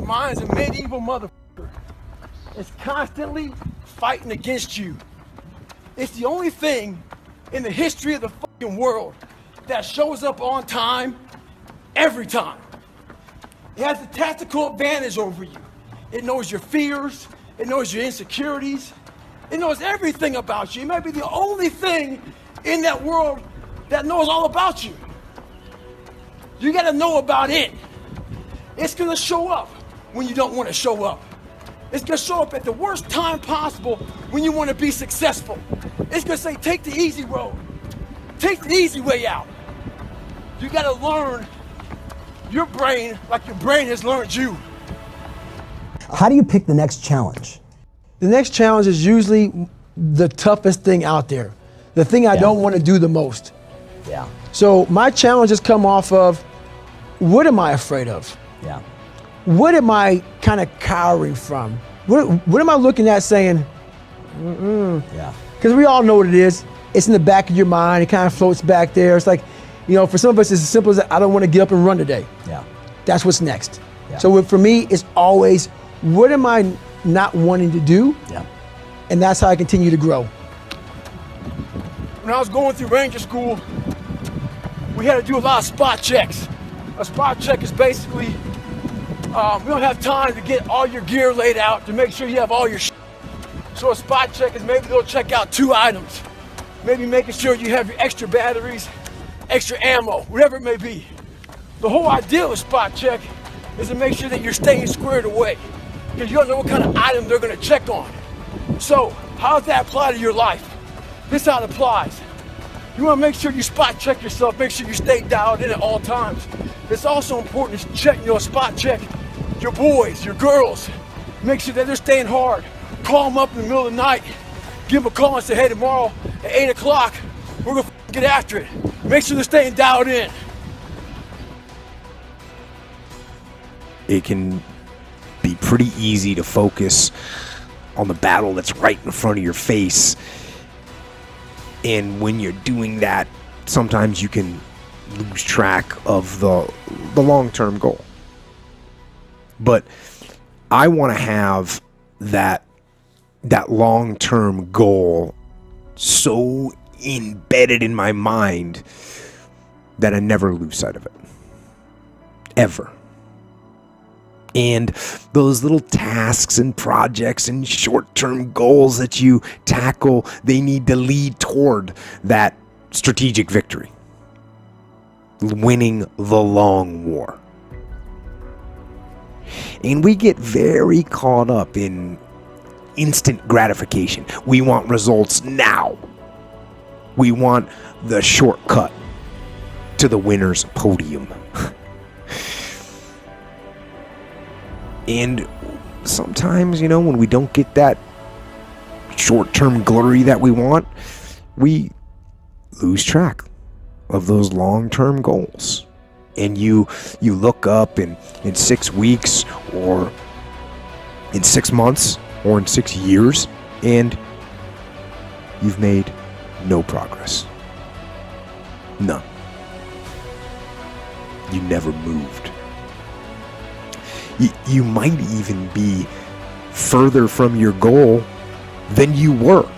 mind's a medieval motherfucker. It's constantly fighting against you. It's the only thing in the history of the fucking world that shows up on time every time. It has a tactical advantage over you. It knows your fears. It knows your insecurities. It knows everything about you. It might be the only thing in that world that knows all about you. You gotta know about it. It's gonna show up when you don't wanna show up. It's gonna show up at the worst time possible when you wanna be successful. It's gonna say, take the easy road. Take the easy way out. You gotta learn your brain like your brain has learned you. How do you pick the next challenge? The next challenge is usually the toughest thing out there. The thing I don't want to do the most. Yeah. So my challenges come off of, what am I afraid of? Yeah. What am I kind of cowering from? What am I looking at saying, Yeah. Because we all know what it is. It's in the back of your mind. It kind of floats back there. It's like, for some of us, it's as simple as I don't want to get up and run today. Yeah. That's what's next. Yeah. So for me, it's always, what am I not wanting to do? Yeah. And that's how I continue to grow. When I was going through Ranger School, we had to do a lot of spot checks. A spot check is basically, we don't have time to get all your gear laid out to make sure you have all your shit. So a spot check is maybe they'll check out 2 items. Maybe making sure you have your extra batteries, extra ammo, whatever it may be. The whole idea of a spot check is to make sure that you're staying squared away, because you don't know what kind of item they're going to check on. So how does that apply to your life? This is how it applies. You want to make sure you spot check yourself, make sure you stay dialed in at all times. It's also important to check, spot check your boys, your girls. Make sure that they're staying hard. Call them up in the middle of the night. Give them a call and say, hey, tomorrow at 8 o'clock, we're going to get after it. Make sure they're staying dialed in. It can be pretty easy to focus on the battle that's right in front of your face. And when you're doing that, sometimes you can lose track of the long-term goal. But I want to have that long-term goal so embedded in my mind that I never lose sight of it. Ever. And those little tasks and projects and short-term goals that you tackle, they need to lead toward that strategic victory. Winning the long war. And we get very caught up in instant gratification. We want results now. We want the shortcut to the winner's podium. And sometimes, when we don't get that short-term glory that we want, we lose track of those long-term goals. And you look up in 6 weeks or in 6 months or in 6 years, and you've made no progress. None. You never moved. You might even be further from your goal than you were.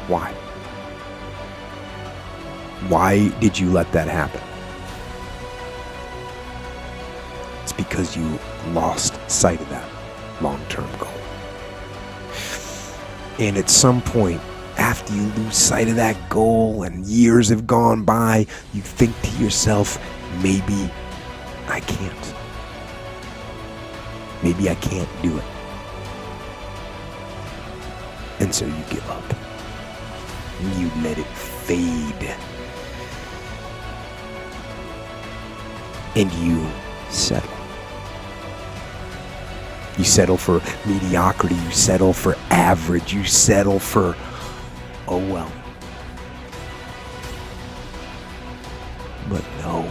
Why? Why did you let that happen? It's because you lost sight of that long-term goal. And at some point, after you lose sight of that goal and years have gone by, you think to yourself, maybe I can't. Maybe I can't do it. And so you give up. You let it fade. And you settle. You settle for mediocrity. You settle for average. You settle for, oh well. But no.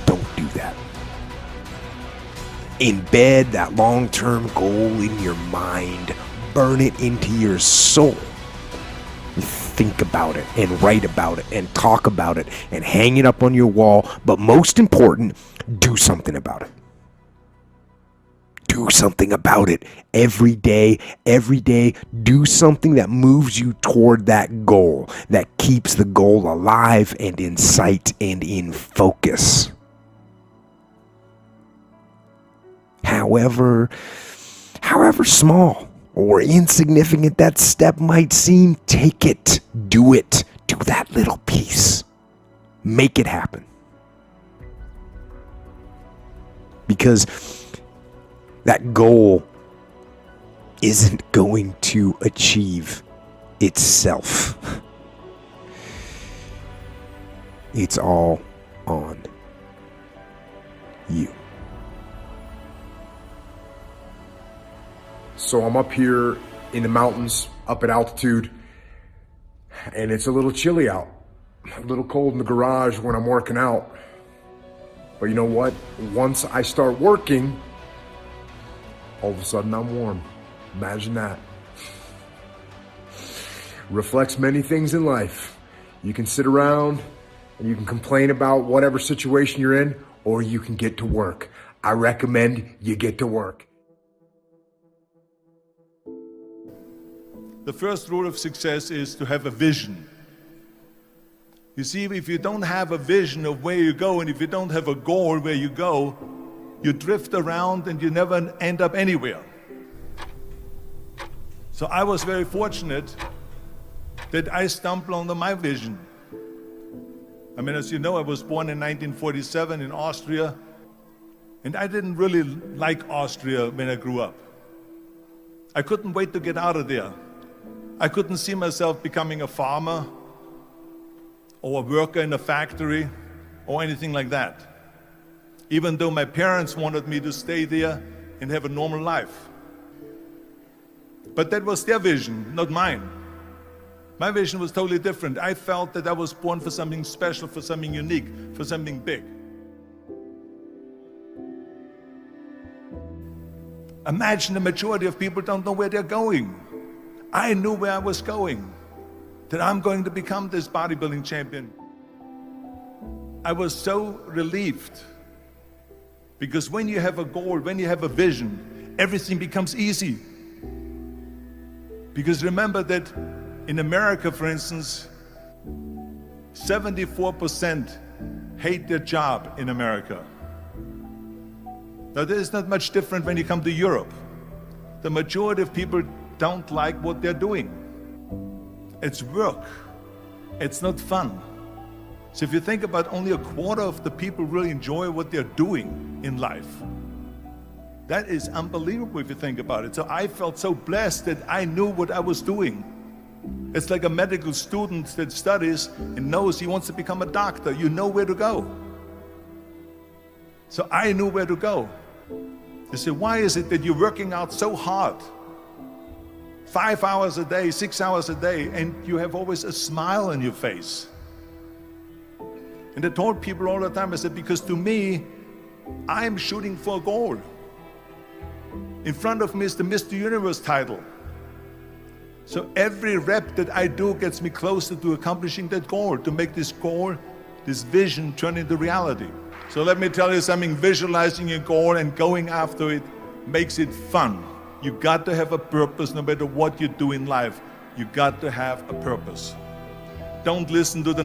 Don't do that. Embed that long-term goal in your mind. Burn it into your soul. think about it and write about it and talk about it and hang it up on your wall. But most important, do something about it. Do something about it every day. Do something that moves you toward that goal, that keeps the goal alive and in sight and in focus. However small or insignificant that step might seem, take it, do it, do that little piece. Make it happen. Because that goal isn't going to achieve itself. It's all on you. So I'm up here in the mountains, up at altitude, and it's a little chilly out, a little cold in the garage when I'm working out. But you know what? Once I start working, all of a sudden I'm warm. Imagine that. Reflects many things in life. You can sit around and you can complain about whatever situation you're in, or you can get to work. I recommend you get to work. The first rule of success is to have a vision. You see, if you don't have a vision of where you go, and if you don't have a goal where you go, you drift around and you never end up anywhere. So I was very fortunate that I stumbled on my vision. I mean, as you know, I was born in 1947 in Austria, and I didn't really like Austria when I grew up. I couldn't wait to get out of there. I couldn't see myself becoming a farmer or a worker in a factory or anything like that, even though my parents wanted me to stay there and have a normal life. But that was their vision, not mine. My vision was totally different. I felt that I was born for something special, for something unique, for something big. Imagine the majority of people don't know where they're going. I knew where I was going, that I'm going to become this bodybuilding champion. I was so relieved, because when you have a goal, when you have a vision, everything becomes easy. Because remember that in America, for instance, 74% hate their job in America. Now, there is not much different when you come to Europe. The majority of people don't like what they're doing. It's work. It's not fun. So if you think about, only a quarter of the people really enjoy what they're doing in life. That is unbelievable if you think about it. So I felt so blessed that I knew what I was doing. It's like a medical student that studies and knows he wants to become a doctor. You know where to go. So I knew where to go. You say, why is it that you're working out so hard? 5 hours a day, 6 hours a day, and you have always a smile on your face. And I told people all the time, I said, because to me, I'm shooting for a goal. In front of me is the Mr. Universe title. So every rep that I do gets me closer to accomplishing that goal, to make this goal, this vision, turn into reality. So let me tell you something, visualizing your goal and going after it makes it fun. You got to have a purpose no matter what you do in life. You got to have a purpose. Don't listen to the...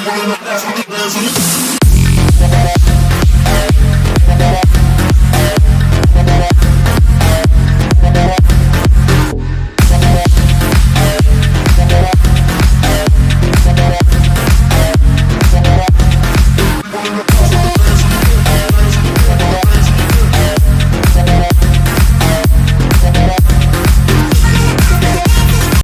We'll be right back.